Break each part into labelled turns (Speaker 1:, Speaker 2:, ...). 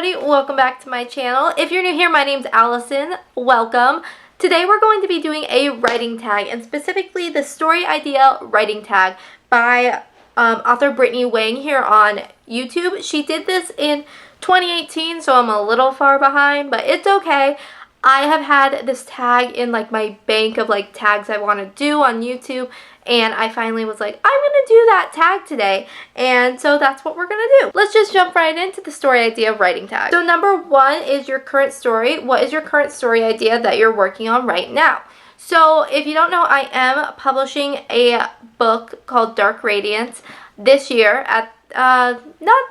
Speaker 1: everybody, welcome back to my channel. If you're new here, my name's Allison. Welcome. Today we're going to be doing a writing tag, and specifically the story idea writing tag by author Brittany Wang here on YouTube. She did this in 2018, so I'm a little far behind, but it's okay. I have had this tag in like my bank of like tags I want to do on YouTube, and I finally was like, I'm going to do that tag today, and so that's what we're going to do. Let's just jump right into the story idea of writing tag. So number one is your current story. What is your current story idea that you're working on right now? So if you don't know, I am publishing a book called Dark Radiance this year at, not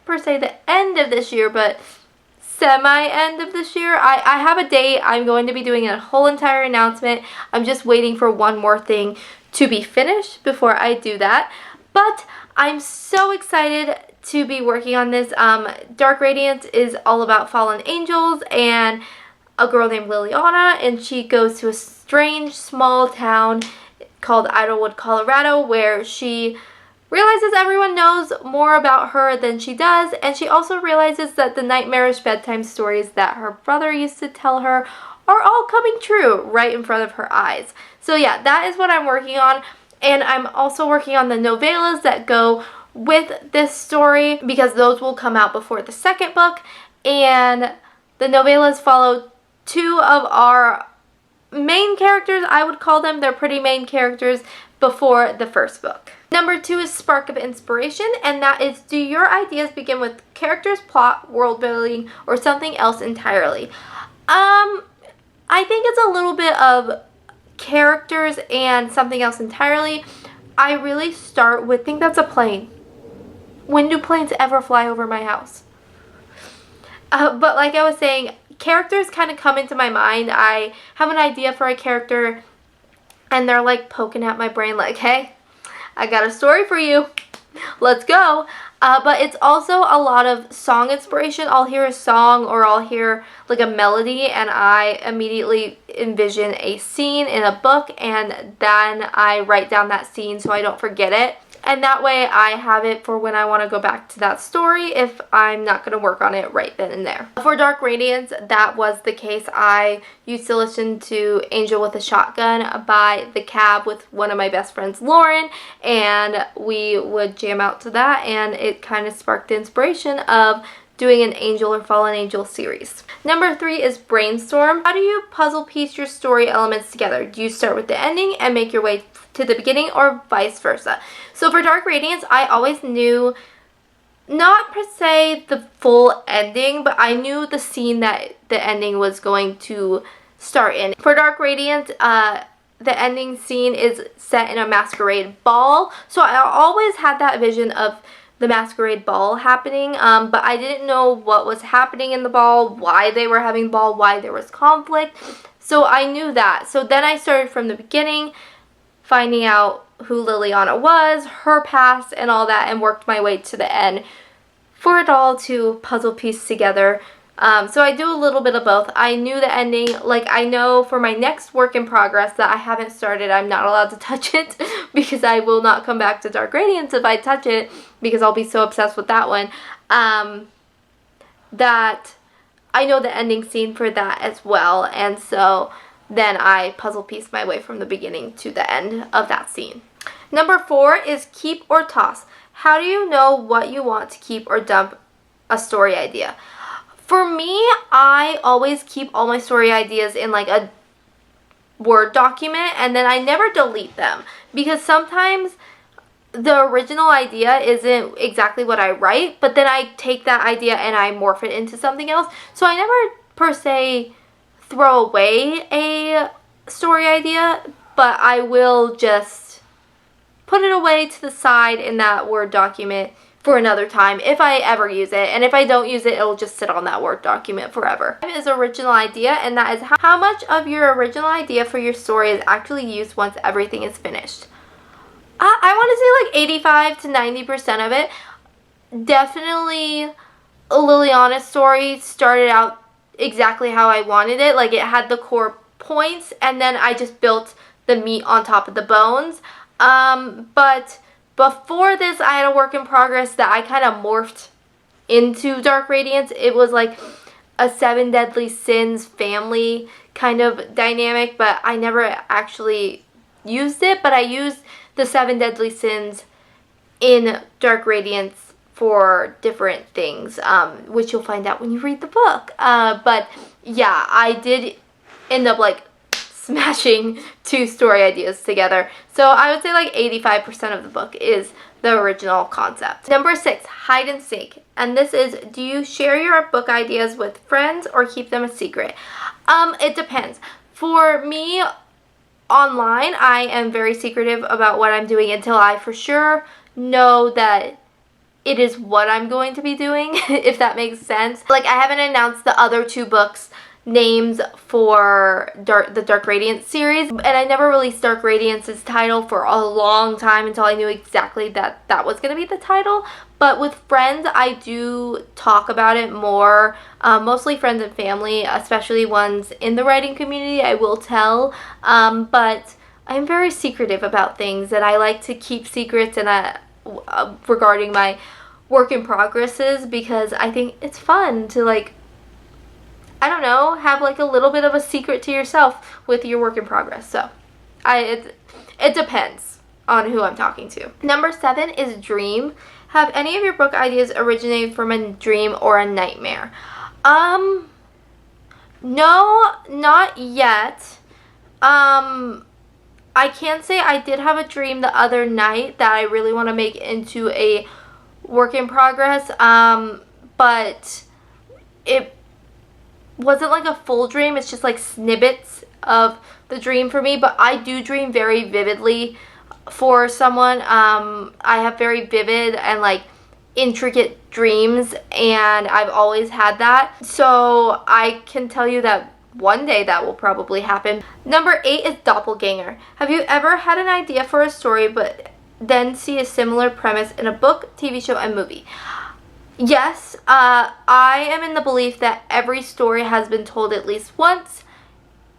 Speaker 1: per se the end of this year, but semi-end of this year. I have a date. I'm going to be doing a whole entire announcement. I'm just waiting for one more thing to be finished before I do that. But I'm so excited to be working on this. Dark Radiance is all about fallen angels and a girl named Liliana, and she goes to a strange small town called Idlewood, Colorado, where she realizes everyone knows more about her than she does, and she also realizes that the nightmarish bedtime stories that her brother used to tell her are all coming true right in front of her eyes. So yeah, that is what I'm working on, and I'm also working on the novellas that go with this story because those will come out before the second book, and the novellas follow two of our main characters, I would call them. They're pretty main characters before the first book. Number two is spark of inspiration, and that is, do your ideas begin with characters, plot, world building, or something else entirely? I think it's a little bit of characters and something else entirely. I really start with, I think that's a plane. When do planes ever fly over my house? But like I was saying, characters kind of come into my mind. I have an idea for a character, and they're like poking at my brain like, hey, I got a story for you. Let's go. But it's also a lot of song inspiration. I'll hear a song or I'll hear like a melody, and I immediately envision a scene in a book, and then I write down that scene so I don't forget it. And that way I have it for when I want to go back to that story if I'm not going to work on it right then and there. For Dark Radiance, that was the case. I used to listen to Angel with a Shotgun by The Cab with one of my best friends, Lauren, and we would jam out to that, and it kind of sparked the inspiration of doing an Angel or Fallen Angel series. Number three is brainstorm. How do you puzzle piece your story elements together? Do you start with the ending and make your way to the beginning, or vice versa? So for Dark Radiance, I always knew, not per se the full ending, but I knew the scene that the ending was going to start in. For Dark Radiance, the ending scene is set in a masquerade ball, so I always had that vision of the masquerade ball happening, but I didn't know what was happening in the ball, why they were having ball, why there was conflict. So I knew that. So then I started from the beginning, finding out who Liliana was, her past, and all that, and worked my way to the end for it all to puzzle piece together. So I do a little bit of both. I knew the ending. Like, I know for my next work in progress that I haven't started, I'm not allowed to touch it because I will not come back to Dark Radiance if I touch it, because I'll be so obsessed with that one. That I know the ending scene for that as well, and so then I puzzle piece my way from the beginning to the end of that scene. Number four is keep or toss. How do you know what you want to keep or dump a story idea? For me, I always keep all my story ideas in like a Word document, and then I never delete them, because sometimes the original idea isn't exactly what I write, but then I take that idea and I morph it into something else. So I never per se throw away a story idea, but I will just put it away to the side in that Word document for another time if I ever use it, and if I don't use it, it'll just sit on that Word document forever. Is original idea, and that is how much of your original idea for your story is actually used once everything is finished. I want to say like 85 to 90% of it. Definitely Liliana's story started out exactly how I wanted it. Like, it had the core points, and then I just built the meat on top of the bones. But before this, I had a work in progress that I kind of morphed into Dark Radiance. It was like a Seven Deadly Sins family kind of dynamic, but I never actually used it. But I used the Seven Deadly Sins in Dark Radiance for different things, which you'll find out when you read the book. But yeah, I did end up like smashing 2 story ideas together. So I would say like 85% of the book is the original concept. Number 6, hide and seek. And this is, do you share your book ideas with friends or keep them a secret? It depends. For me, online, I am very secretive about what I'm doing until I for sure know that it is what I'm going to be doing, if that makes sense. Like, I haven't announced the other 2 books names for the Dark Radiance series, and I never released Dark Radiance's title for a long time until I knew exactly that that was going to be the title. But with friends, I do talk about it more, mostly friends and family, especially ones in the writing community, I will tell, but I'm very secretive about things, and I like to keep secrets and regarding my work in progresses, because I think it's fun to, like, I don't know, have like a little bit of a secret to yourself with your work in progress. So it depends on who I'm talking to. Number 7 is dream. Have any of your book ideas originated from a dream or a nightmare? No, not yet. I can say I did have a dream the other night that I really want to make into a work in progress, but it wasn't like a full dream. It's just like snippets of the dream for me, but I do dream very vividly for someone. I have very vivid and like intricate dreams, and I've always had that, so I can tell you that one day that will probably happen. Number 8 is doppelganger. Have you ever had an idea for a story but then see a similar premise in a book, TV show, and movie? Yes, I am in the belief that every story has been told at least once,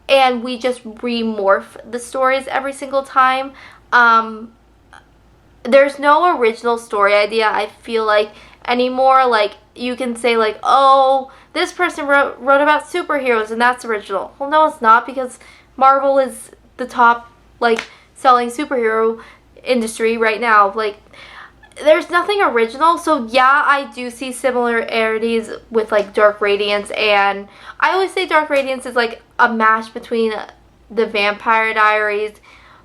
Speaker 1: and we just remorph the stories every single time. There's no original story idea, I feel like, anymore. Like, you can say like, oh, this person wrote about superheroes and that's original. Well, no, it's not, because Marvel is the top, like, selling superhero industry right now. Like, there's nothing original. So yeah, I do see similarities with like Dark Radiance, and I always say Dark Radiance is like a mash between the Vampire Diaries,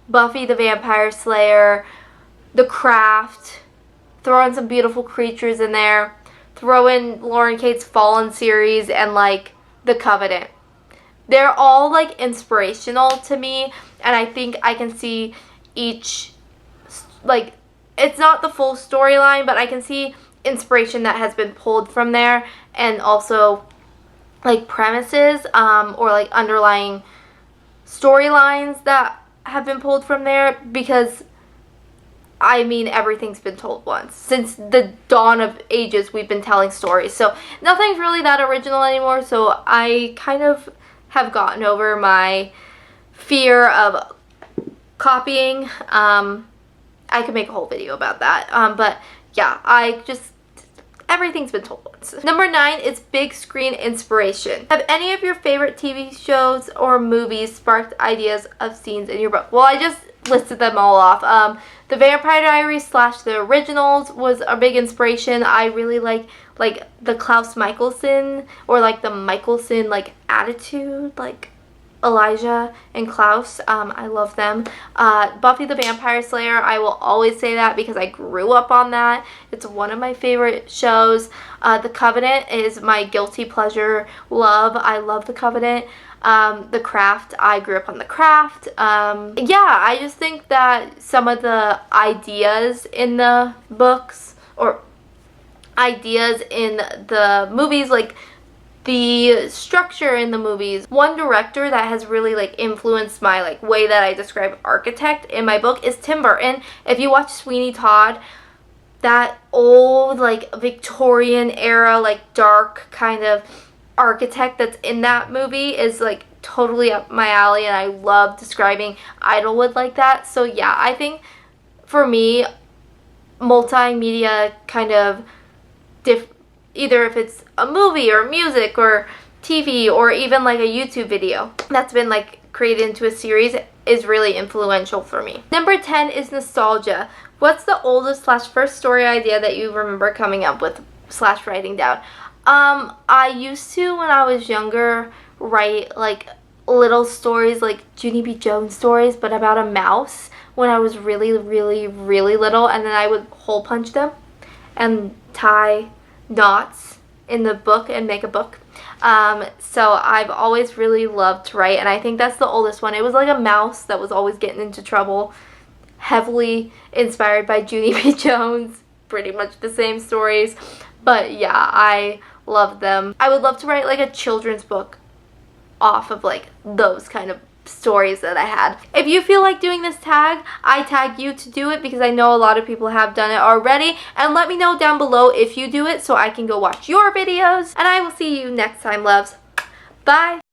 Speaker 1: Buffy the Vampire Slayer, The Craft, throw in some beautiful creatures in there, throw in Lauren Kate's Fallen series, and like The Covenant. They're all like inspirational to me, and I think I can see each, like, it's not the full storyline, but I can see inspiration that has been pulled from there, and also like premises or like underlying storylines that have been pulled from there, because I mean, everything's been told once. Since the dawn of ages, we've been telling stories, so nothing's really that original anymore. So I kind of have gotten over my fear of copying. I could make a whole video about that, but yeah, everything's been told once. Number 9 is big screen inspiration. Have any of your favorite TV shows or movies sparked ideas of scenes in your book? Well, I just listed them all off. The Vampire Diaries / the originals was a big inspiration. I really like the Klaus Michelson, or like the Michelson like attitude, like Elijah and Klaus. I love them. Buffy the Vampire Slayer, I will always say that because I grew up on that. It's one of my favorite shows. The Covenant is my guilty pleasure love. I love The Covenant. The Craft, I grew up on The Craft. Yeah, I just think that some of the ideas in the books, or ideas in the movies, like the structure in the movies. One director that has really like influenced my like way that I describe architect in my book is Tim Burton. If you watch Sweeney Todd, that old like Victorian era like dark kind of architect that's in that movie is like totally up my alley, and I love describing Idlewood like that. So yeah, I think for me, multimedia kind of either if it's a movie or music or TV or even like a YouTube video that's been like created into a series is really influential for me. Number 10 is nostalgia. What's the oldest / first story idea that you remember coming up with / writing down? I used to, when I was younger, write like little stories, like Junie B. Jones stories, but about a mouse when I was really, really, really little, and then I would hole punch them and tie knots in the book and make a book. So I've always really loved to write, and I think that's the oldest one. It was like a mouse that was always getting into trouble, heavily inspired by Junie B. Jones, pretty much the same stories, but yeah, I love them. I would love to write like a children's book off of like those kind of stories that I had. If you feel like doing this tag, I tag you to do it because I know a lot of people have done it already, and let me know down below if you do it so I can go watch your videos, and I will see you next time, loves. Bye!